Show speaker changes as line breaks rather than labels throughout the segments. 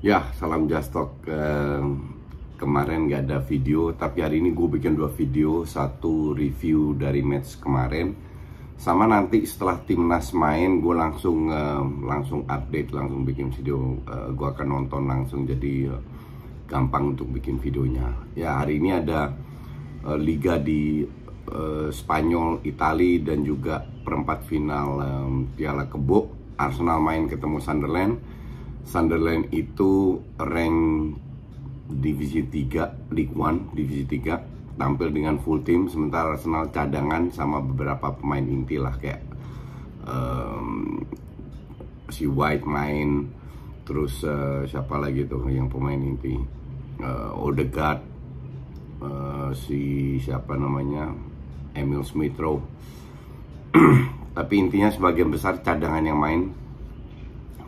Ya, salam Just Talk. Kemarin nggak ada video, tapi hari ini gue bikin 2 video. Satu review dari match kemarin, sama nanti setelah timnas main gue langsung update, langsung bikin video. Gue akan nonton langsung, jadi gampang untuk bikin videonya. Ya, hari ini ada liga di Spanyol, Italia, dan juga perempat final Piala Kebo. Arsenal main ketemu Sunderland. Sunderland itu rank divisi 3, League One, divisi 3, tampil dengan full team, sementara Arsenal cadangan sama beberapa pemain inti lah, kayak si White main, terus siapa lagi tuh yang pemain inti, Odegaard, si siapa namanya, Emil Smith Rowe. Tapi intinya sebagian besar cadangan yang main,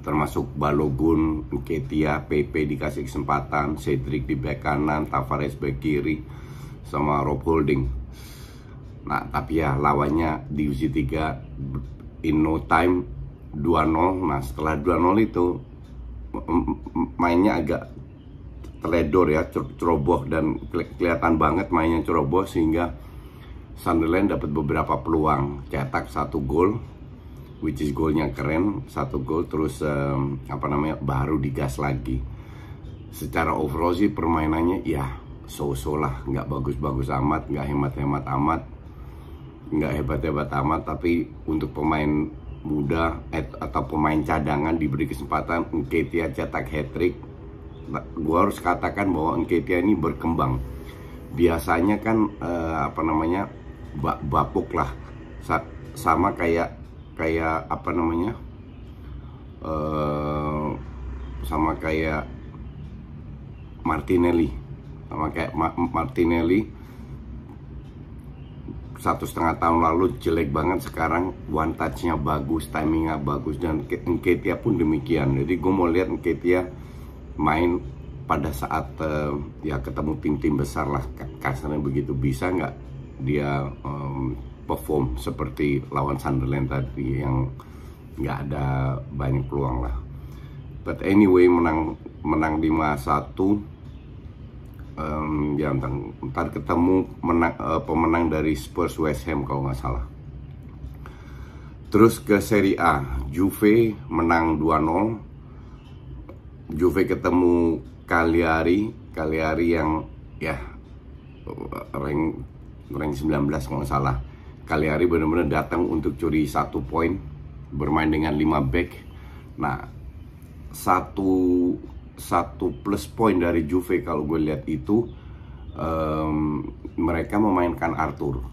termasuk Balogun, Nketiah, Pepe dikasih kesempatan, Cedric di bek kanan, Tavares bek kiri, sama Rob Holding. Nah, tapi ya lawannya di divisi 3 in no time 2-0. Nah, setelah 2-0 itu mainnya agak teledor ya, ceroboh, dan kelihatan banget mainnya ceroboh, sehingga Sunderland dapat beberapa peluang, cetak 1 gol, which is golnya keren, 1 gol, terus baru digas lagi. Secara overall sih permainannya ya so-so lah, nggak bagus-bagus amat, nggak hemat-hemat amat, nggak hebat-hebat amat. Tapi untuk pemain muda atau pemain cadangan diberi kesempatan, Nketiah cetak hat-trick. Gua harus katakan bahwa Nketiah ini berkembang. Biasanya kan bapuk lah, sama kayak sama kayak Martinelli, 1,5 tahun lalu jelek banget, sekarang one touch-nya bagus, timingnya bagus, dan Nketiah pun demikian. Jadi gue mau lihat Nketiah main pada saat ya ketemu tim-tim besar lah, kasarnya begitu. Bisa nggak dia perform seperti lawan Sunderland tadi yang nggak ada banyak peluang lah. But anyway, menang 5-1. Ya, ntar ketemu pemenang dari Spurs West Ham kalau nggak salah. Terus ke Serie A, Juve menang 2-0. Juve ketemu Cagliari yang ya rank 19 kalau nggak salah. Cagliari benar-benar datang untuk curi 1 poin, bermain dengan 5 back. Nah, satu plus poin dari Juve kalau gue lihat itu, mereka memainkan Arthur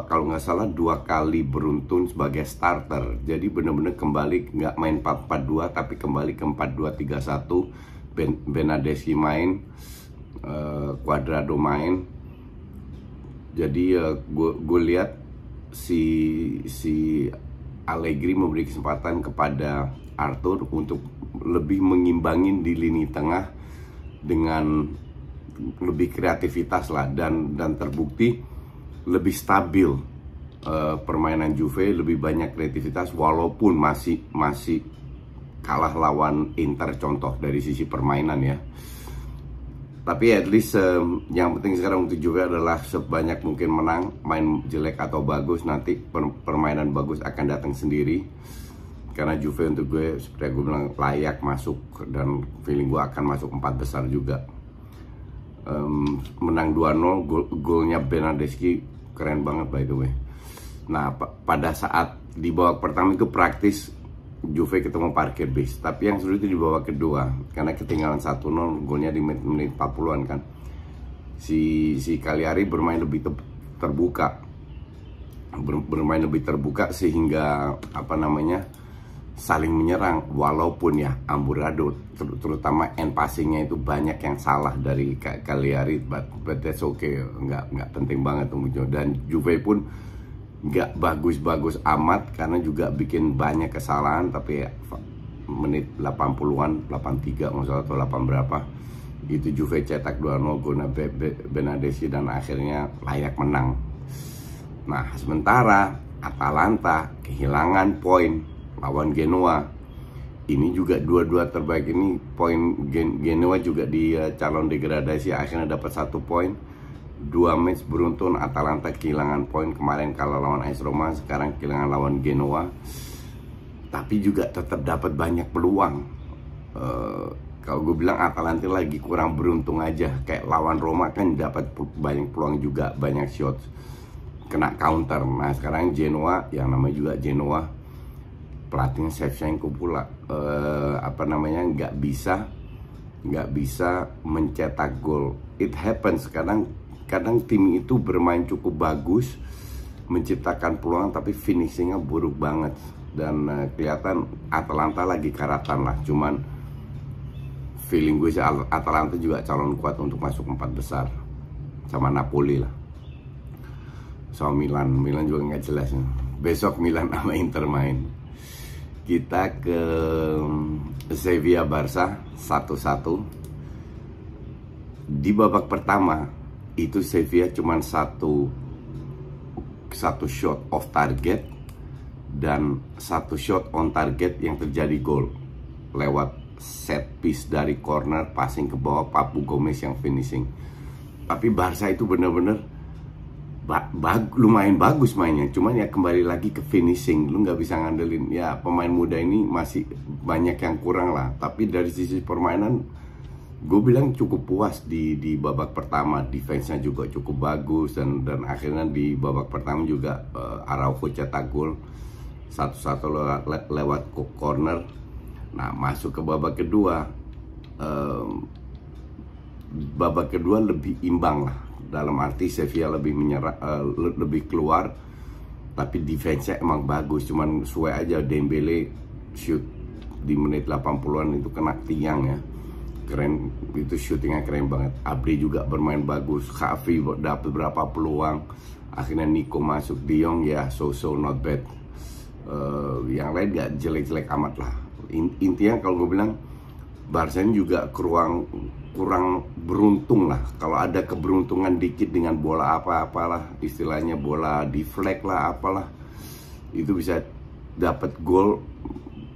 kalau nggak salah 2 kali beruntun sebagai starter. Jadi benar-benar kembali, nggak main 4-4-2 tapi kembali ke 4-2-3-1. Benadeschi main, Cuadrado main. Jadi gue lihat si Allegri memberi kesempatan kepada Arthur untuk lebih mengimbangin di lini tengah dengan lebih kreativitas lah, dan terbukti lebih stabil. Permainan Juve lebih banyak kreativitas, walaupun masih kalah lawan Inter contoh dari sisi permainan ya. Tapi at least yang penting sekarang untuk Juve adalah sebanyak mungkin menang. Main jelek atau bagus, nanti permainan bagus akan datang sendiri. Karena Juve untuk gue, seperti gue bilang, layak masuk, dan feeling gue akan masuk 4 besar juga. Menang 2-0, golnya Benadeschi keren banget by the way. Nah, pada saat di babak pertama itu praktis Juve ketemu parkir bis, tapi yang sulit itu di babak kedua, karena ketinggalan 1-0, golnya di menit 40-an kan. Si Cagliari bermain lebih terbuka, sehingga saling menyerang, walaupun ya amburadul, terutama end passingnya itu banyak yang salah dari Cagliari, but that's okay, nggak penting banget tuh. Dan Juve pun nggak bagus-bagus amat, karena juga bikin banyak kesalahan. Tapi ya, menit 80-an, 83 masalah atau 8 berapa, itu Juve cetak 2-0 golnya Benadeschi, dan akhirnya layak menang. Nah, sementara Atalanta kehilangan poin lawan Genoa. ini juga dua-dua terbaik ini poin. Genoa juga di calon degradasi, akhirnya dapat 1 poin. 2 match beruntun Atalanta kehilangan poin kemarin kalah lawan AS Roma, sekarang kehilangan lawan Genoa, tapi juga tetap dapat banyak peluang. Kalau gue bilang Atalanta lagi kurang beruntung aja, kayak lawan Roma kan dapat banyak peluang juga, banyak shot kena counter. Nah sekarang Genoa, yang namanya juga Genoa, pelatihnya Shevchenko pula nggak bisa mencetak gol. It happens, kadang tim itu bermain cukup bagus, menciptakan peluang, tapi finishingnya buruk banget. Dan kelihatan Atalanta lagi karatan lah. Cuman feeling gue sih Atalanta juga calon kuat untuk masuk 4 besar sama Napoli lah, sama Milan juga nggak jelas. Besok Milan sama Inter main. Kita ke Sevilla Barca 1-1. Di babak pertama itu Sevilla cuma satu shot off target dan 1 shot on target yang terjadi gol lewat set piece dari corner, passing ke bawah, Papu Gomez yang finishing. Tapi Barca itu bener-bener lumayan bagus mainnya, cuman ya kembali lagi ke finishing. Lu nggak bisa ngandelin, ya pemain muda ini masih banyak yang kurang lah. Tapi dari sisi permainan gue bilang cukup puas di babak pertama. Defense-nya juga cukup bagus, dan akhirnya di babak pertama juga Araujo cetak gol 1-1 lewat corner. Nah masuk ke babak kedua, lebih imbang lah, dalam arti Sevilla lebih menyerah, lebih keluar, tapi defense-nya emang bagus. Cuman suwe aja Dembele shoot di menit 80-an itu kena tiang ya, keren, itu shootingnya keren banget. Abdi juga bermain bagus, Xavi dapat beberapa peluang, akhirnya Nico masuk, De Jong ya so not bad. Yang lain gak jelek-jelek amat lah. Intinya kalau gue bilang Barca ini juga kurang beruntung lah. Kalau ada keberuntungan dikit dengan bola apalah, istilahnya bola di flag lah apalah, itu bisa dapat gol,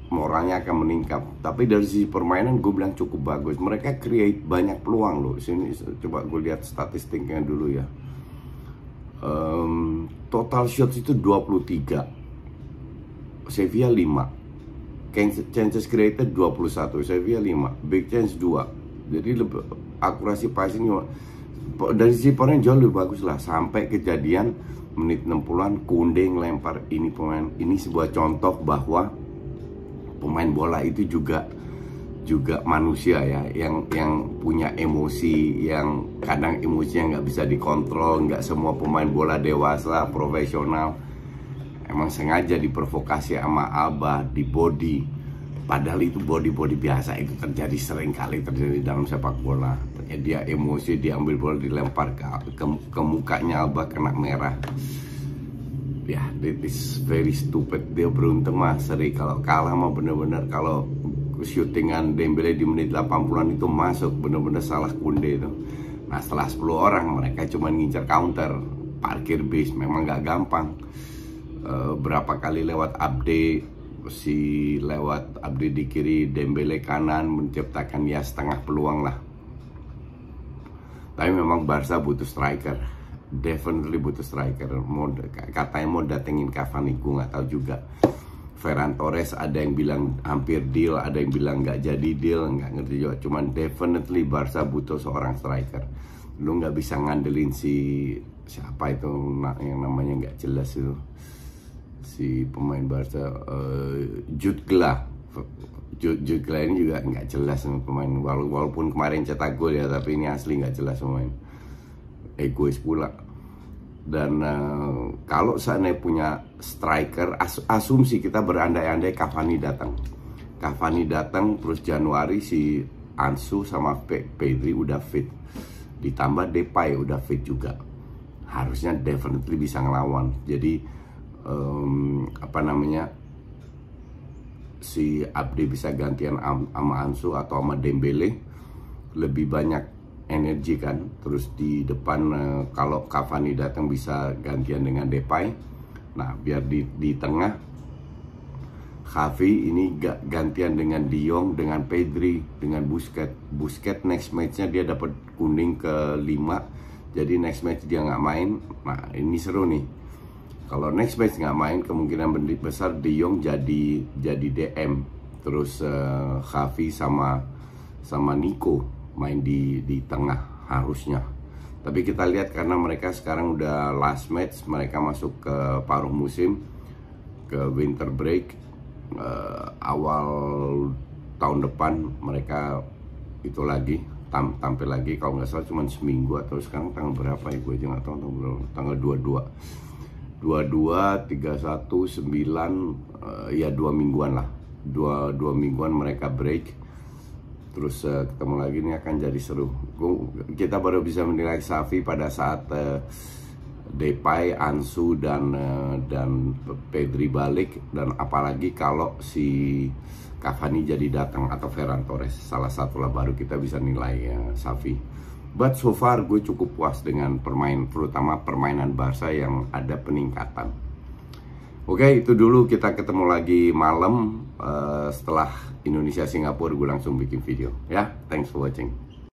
moralnya akan meningkat. Tapi dari sisi permainan gue bilang cukup bagus. Mereka create banyak peluang loh. Sini coba gue lihat statistiknya dulu ya. Total shots itu 23, Sevilla 5. Chances created 21, Sevilla 5, big chance 2. Jadi lebih akurasi passing dari sisi pemain jauh lebih bagus lah. Sampai kejadian menit 60-an Koundé ngelempar ini pemain. Ini sebuah contoh bahwa pemain bola itu juga manusia ya, yang punya emosi, yang kadang emosinya nggak bisa dikontrol. Nggak semua pemain bola dewasa profesional emang sengaja diprovokasi sama Alba di body, padahal itu body biasa. Itu sering kali terjadi dalam sepak bola. Dia emosi, dia ambil bola dilempar ke mukanya Alba, kena merah. Ya, it is very stupid. Dia beruntung mah seri. Kalau kalah mah bener-bener, kalau shootingan Dembele di menit 80-an itu masuk, bener-bener salah Koundé itu. Nah setelah 10 orang mereka cuma ngincar counter, parkir bis, memang gak gampang. Berapa kali lewat Abde di kiri, Dembele kanan, menciptakan ya setengah peluang lah. Tapi memang Barca butuh striker, definitely butuh striker. Katanya mau datengin Cavani, gue nggak tahu juga. Ferran Torres ada yang bilang hampir deal, ada yang bilang nggak jadi deal, nggak ngerti juga. Cuman definitely Barca butuh seorang striker. Lu nggak bisa ngandelin siapa itu yang namanya nggak jelas itu, si pemain Barca, Jude Gla ini juga nggak jelas pemain, walaupun kemarin cetak gol ya, tapi ini asli nggak jelas pemain, egois pula. Dan kalau seandainya punya striker, asumsi kita berandai-andai Cavani datang terus Januari si Ansu sama Pedri udah fit, ditambah Depay udah fit juga, harusnya definitely bisa ngelawan. Jadi si Abdi bisa gantian sama Ansu atau sama Dembele, lebih banyak energi kan. Terus di depan kalau Cavani datang bisa gantian dengan Depay. Nah biar di tengah Xavi ini gantian dengan De Jong, dengan Pedri, dengan Busquets. Busquets next matchnya dia dapat kuning ke-5, jadi next match dia nggak main. Nah ini seru nih. Kalau next match nggak main, kemungkinan besar De Jong jadi DM. Terus Xavi sama Nico main di tengah harusnya. Tapi kita lihat karena mereka sekarang udah last match, mereka masuk ke paruh musim, ke winter break. Awal tahun depan mereka itu lagi tampil lagi, kalau nggak salah cuma seminggu, atau sekarang tanggal berapa ya, gue aja nggak tahu tanggal 22, 31, 9, ya 2 mingguan lah, 2 mingguan mereka break, terus ketemu lagi. Ini akan jadi seru. Kita baru bisa menilai Xavi pada saat Depay, Ansu dan Pedri balik, dan apalagi kalau si Cavani jadi datang atau Ferran Torres, salah satu lah, baru kita bisa nilai Xavi. But so far gue cukup puas dengan terutama permainan Barca yang ada peningkatan. Oke, itu dulu, kita ketemu lagi malam setelah Indonesia Singapura, gue langsung bikin video ya. Thanks for watching.